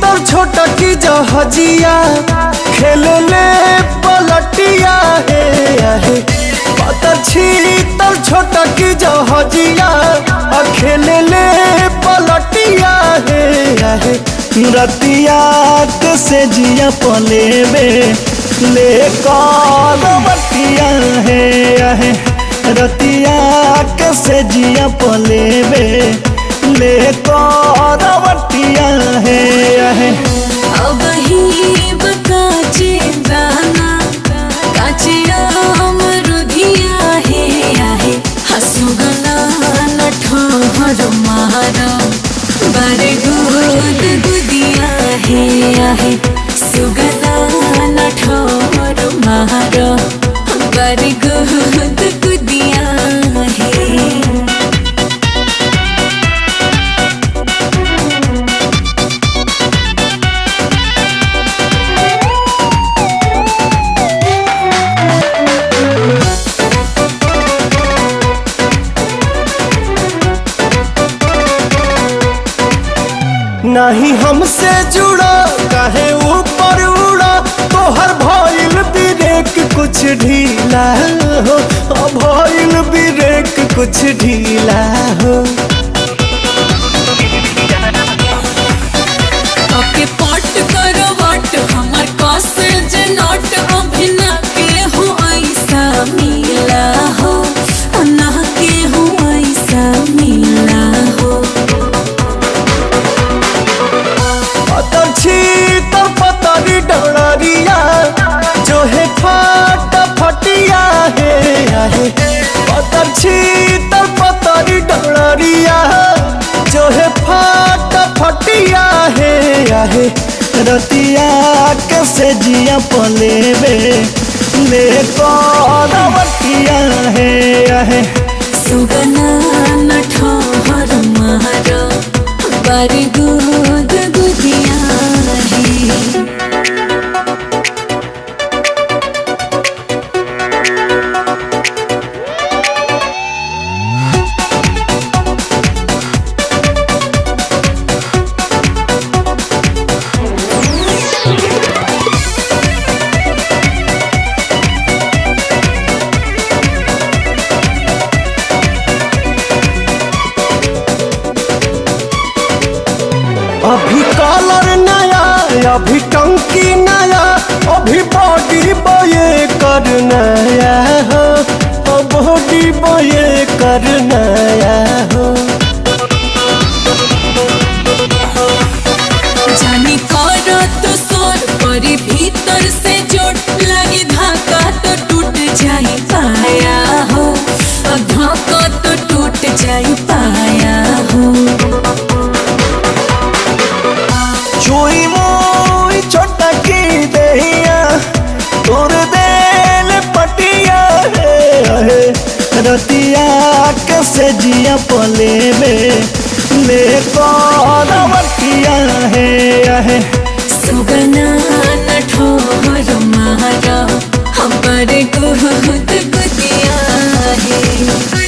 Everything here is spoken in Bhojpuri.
तर छोटा की जहाजिया खेले ले पलटिया है तर छोटा की जहाजिया खेले ले पलटिया है रतिया के से जिया पलेबे ले बटिया है रतिया के से जिया पलेबे ले बटिया है अब ही बकाचे दाना काचे अमरुदिया है हसुगना नठोर मारा बारे गुद गुदिया है सुगना नठोर मारा बारे गुद गुदिया है। नहीं हमसे जुड़ा कहे ऊपर उड़ा तो हर भइल ब्रेक कुछ ढीला हो भइल ब्रेक कुछ ढीला हो ओके पट करो वट हमर कॉसेज नॉट अभिना के हो ऐसा मिला हो ना के हो ऐसा मिला हो पतरी डरिया जो है फटिया है पतरी डरिया जो है फटिया है रतिया के से जिया पलेबे ले बटिया है सुगना नठोर मारा बारी गुद गुदिया है। अभी कलर नया अभी टंकी नया अभी बॉडी बॉय कर नया हो बॉडी बॉय कर नया हो जानी करो तो सोर परी भीतर से चोट लगी धाका तो टूट जाई पाया हो धाका तो टूट जाई पाया हो चोई मोई छोटा की दहिया तोर देल पटिया है रतिया के से जिया पलेबे ले बटिया है सुगना नठोर मारा हम पर गुद गुदिया है।